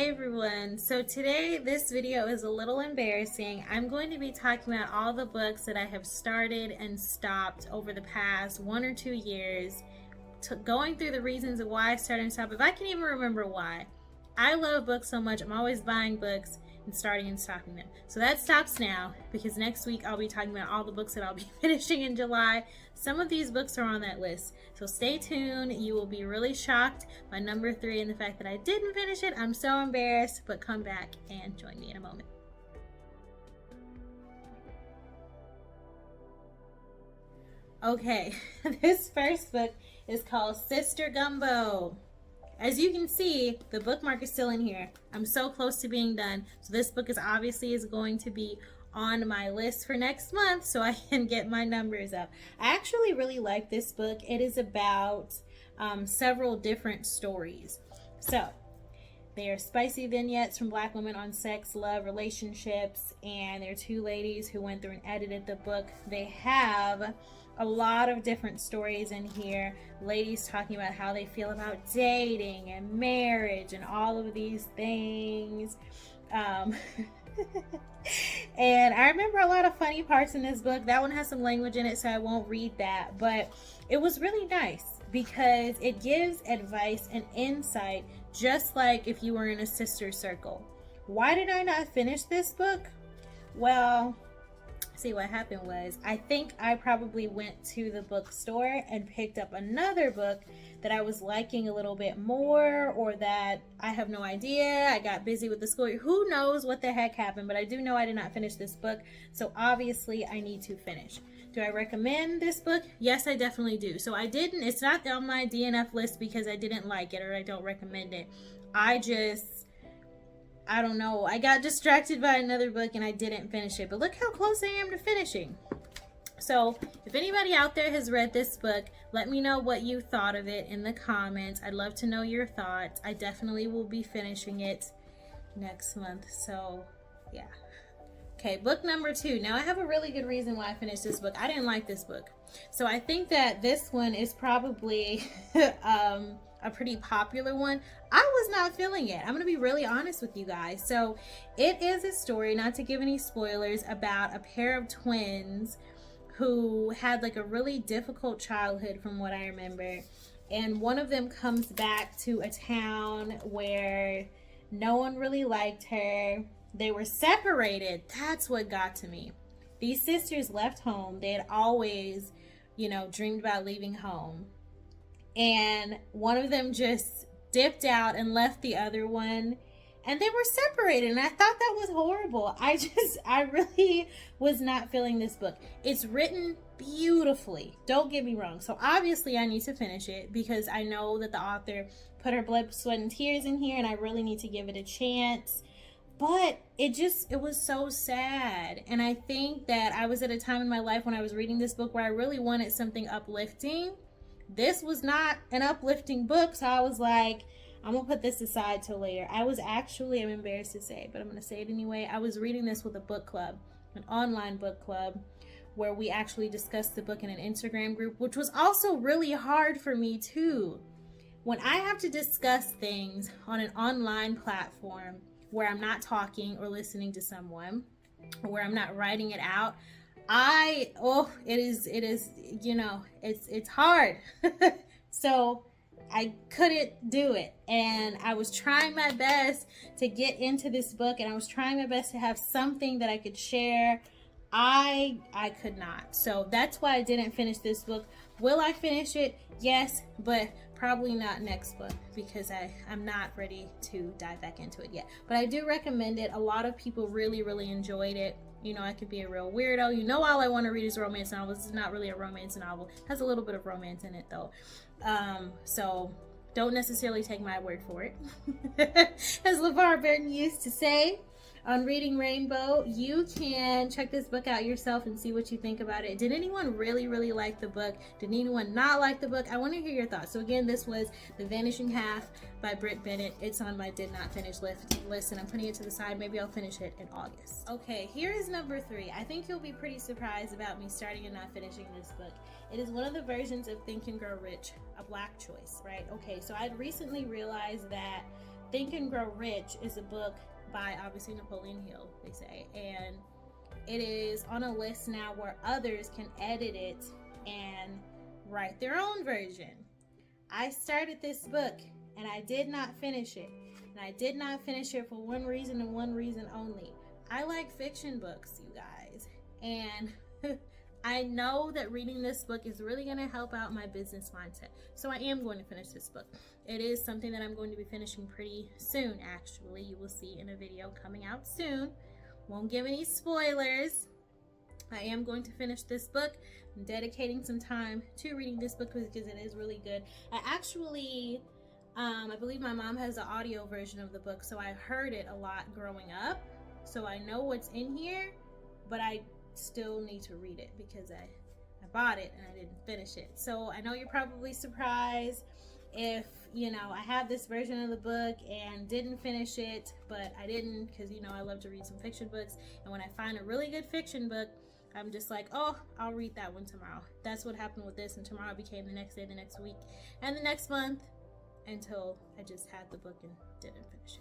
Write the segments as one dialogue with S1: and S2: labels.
S1: Hey everyone, so today this video is a little embarrassing. I'm going to be talking about all the books that I have started and stopped over the past 1 or 2 years, going through the reasons of why I started and stopped, if I can even remember why. I love books so much, I'm always buying books and starting and stopping them. So that stops now because next week I'll be talking about all the books that I'll be finishing in July. Some of these books are on that list, so stay tuned. You will be really shocked by number 3 and the fact that I didn't finish it. I'm so embarrassed, but come back and join me in a moment. Okay, this first book is called Sister Gumbo. As you can see, the bookmark is still in here. I'm so close to being done. So this book is obviously going to be on my list for next month so I can get my numbers up. I actually really like this book. It is about several different stories. So they are spicy vignettes from Black women on sex, love, relationships, and there are 2 ladies who went through and edited the book. They have a lot of different stories in here. Ladies talking about how they feel about dating and marriage and all of these things. And I remember a lot of funny parts in this book. That one has some language in it, so I won't read that. But it was really nice because it gives advice and insight, just like if you were in a sister circle. Why did I not finish this book? Well, see, what happened was, I think I probably went to the bookstore and picked up another book that I was liking a little bit more, or that I have no idea. I got busy with the school year. Who knows what the heck happened, but I do know I did not finish this book, so obviously I need to finish. Do I recommend this book? Yes, I definitely do. So it's not on my DNF list because I didn't like it or I don't recommend it. I don't know. I got distracted by another book and I didn't finish it. But look how close I am to finishing. So if anybody out there has read this book, let me know what you thought of it in the comments. I'd love to know your thoughts. I definitely will be finishing it next month. So yeah. Okay, book number 2. Now I have a really good reason why I finished this book. I didn't like this book. So I think that this one is probably a pretty popular one. I was not feeling it. I'm going to be really honest with you guys. So it is a story, not to give any spoilers, about a pair of twins who had like a really difficult childhood from what I remember. And one of them comes back to a town where no one really liked her. They were separated. That's what got to me. These sisters left home. They had always, dreamed about leaving home. And one of them just dipped out and left the other one. And they were separated. And I thought that was horrible. I really was not feeling this book. It's written beautifully. Don't get me wrong. So obviously I need to finish it because I know that the author put her blood, sweat, and tears in here. And I really need to give it a chance. But it was so sad. And I think that I was at a time in my life when I was reading this book where I really wanted something uplifting. This was not an uplifting book, so I was like, I'm going to put this aside till later. I'm embarrassed to say, but I'm going to say it anyway. I was reading this with a book club, an online book club, where we actually discussed the book in an Instagram group, which was also really hard for me too. When I have to discuss things on an online platform where I'm not talking or listening to someone, or where I'm not writing it out, it's hard. So I couldn't do it. And I was trying my best to get into this book, and I was trying my best to have something that I could share. I could not. So that's why I didn't finish this book. Will I finish it? Yes, but probably not next book because I'm not ready to dive back into it yet. But I do recommend it. A lot of people really, really enjoyed it. I could be a real weirdo. All I want to read is romance novels. This is not really a romance novel. It has a little bit of romance in it though. So don't necessarily take my word for it. As LeVar Burton used to say on Reading Rainbow, you can check this book out yourself and see what you think about it. Did anyone really, really like the book? Did anyone not like the book? I want to hear your thoughts. So again, this was The Vanishing Half by Brit Bennett. It's on my did not finish list, and I'm putting it to the side. Maybe I'll finish it in August. Okay, here is number 3. I think you'll be pretty surprised about me starting and not finishing this book. It is one of the versions of Think and Grow Rich, a Black choice, right? Okay, so I'd recently realized that Think and Grow Rich is a book by obviously Napoleon Hill, they say, and it is on a list now where others can edit it and write their own version. I started this book and I did not finish it. And I did not finish it for one reason and one reason only. I like fiction books, you guys. And I know that reading this book is really going to help out my business mindset. So I am going to finish this book. It is something that I'm going to be finishing pretty soon, actually. You will see in a video coming out soon. Won't give any spoilers. I am going to finish this book. I'm dedicating some time to reading this book because it is really good. I believe my mom has the audio version of the book, so I heard it a lot growing up. So I know what's in here, but I still need to read it because I bought it and I didn't finish it. So I know you're probably surprised if, I have this version of the book and didn't finish it, but I didn't because, I love to read some fiction books. And when I find a really good fiction book, I'm just like, oh, I'll read that one tomorrow. That's what happened with this. And tomorrow became the next day, the next week, and the next month until I just had the book and didn't finish it.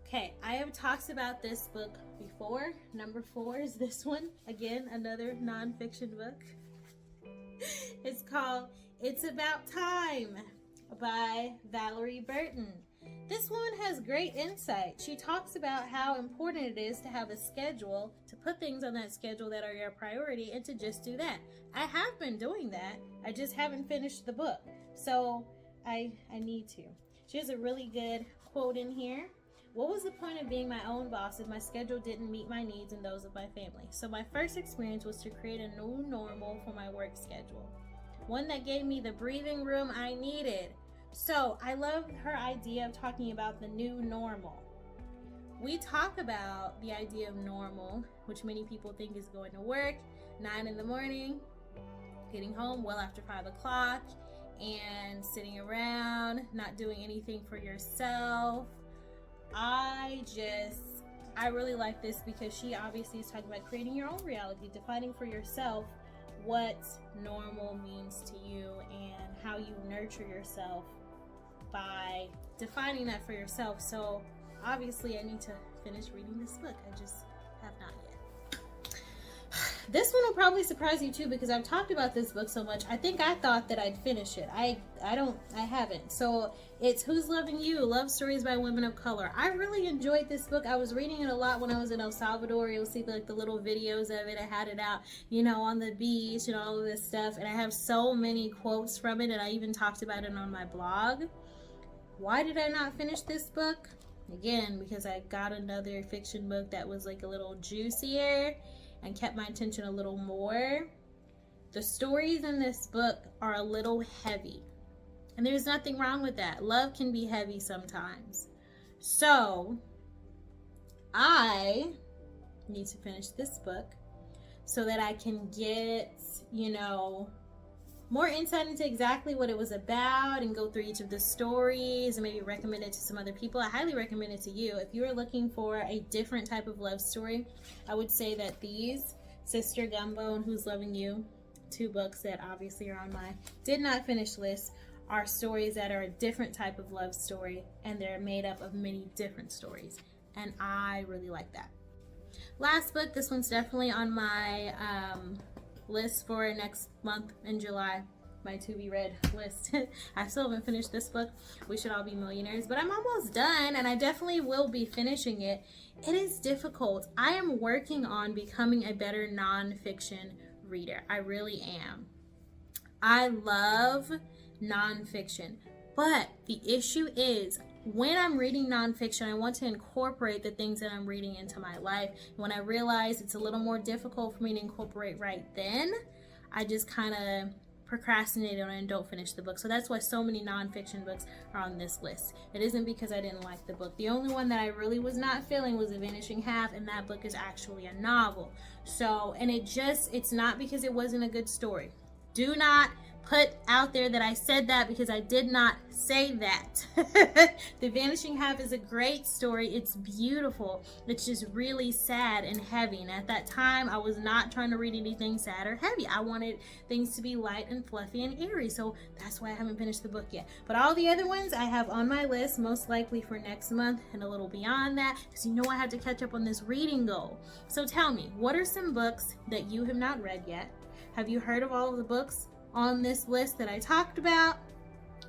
S1: Okay, I have talked about this book before. Number 4 is this one. Again, another nonfiction book. It's called It's About Time by Valerie Burton. This woman has great insight. She talks about how important it is to have a schedule, to put things on that schedule that are your priority, and to just do that. I have been doing that. I just haven't finished the book. So I need to. She has a really good quote in here. What was the point of being my own boss if my schedule didn't meet my needs and those of my family? So my first experience was to create a new normal for my work schedule. One that gave me the breathing room I needed. So I love her idea of talking about the new normal. We talk about the idea of normal, which many people think is going to work 9 in the morning, getting home well after 5 o'clock, and sitting around, not doing anything for yourself. I really like this because she obviously is talking about creating your own reality, defining for yourself what normal means to you and how you nurture yourself by defining that for yourself. So obviously I need to finish reading this book. I just have not yet. This one will probably surprise you too because I've talked about this book so much. I think I thought that I'd finish it. I haven't. So it's Who's Loving You? Love Stories by Women of Color. I really enjoyed this book. I was reading it a lot when I was in El Salvador. You'll see like the little videos of it. I had it out, on the beach and all of this stuff. And I have so many quotes from it, and I even talked about it on my blog. Why did I not finish this book? Again, because I got another fiction book that was like a little juicier and kept my attention a little more. The stories in this book are a little heavy, and there's nothing wrong with that. Love can be heavy sometimes. So I need to finish this book so that I can get, more insight into exactly what it was about and go through each of the stories and maybe recommend it to some other people. I highly recommend it to you. If you are looking for a different type of love story, I would say that these, Sister Gumbo and Who's Loving You, 2 books that obviously are on my did not finish list, are stories that are a different type of love story, and they're made up of many different stories. And I really like that. Last book, this one's definitely on my list for next month in July, my to be read list. I still haven't finished this book, We Should All Be Millionaires, but I'm almost done and I definitely will be finishing it. It is difficult. I am working on becoming a better nonfiction reader. I really am. I love nonfiction, but the issue is when I'm reading nonfiction, I want to incorporate the things that I'm reading into my life. When I realize it's a little more difficult for me to incorporate right then, I just kind of procrastinate on it and don't finish the book. So that's why so many nonfiction books are on this list. It isn't because I didn't like the book. The only one that I really was not feeling was The Vanishing Half, and that book is actually a novel. So, and it's not because it wasn't a good story. Do not put out there that I said that, because I did not say that. The Vanishing Half is a great story. It's beautiful. It's just really sad and heavy. And at that time, I was not trying to read anything sad or heavy. I wanted things to be light and fluffy and eerie. So that's why I haven't finished the book yet. But all the other ones I have on my list, most likely for next month and a little beyond that, because you know I have to catch up on this reading goal. So tell me, what are some books that you have not read yet? Have you heard of all of the books on this list that I talked about?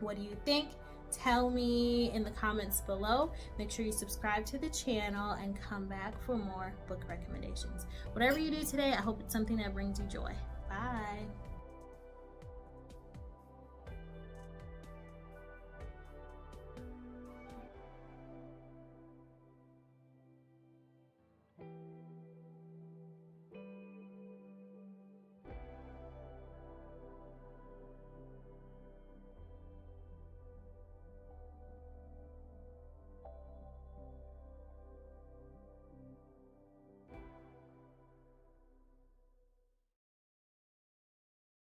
S1: What do you think? Tell me in the comments below. Make sure you subscribe to the channel and come back for more book recommendations. Whatever you do today, I hope it's something that brings you joy. Bye.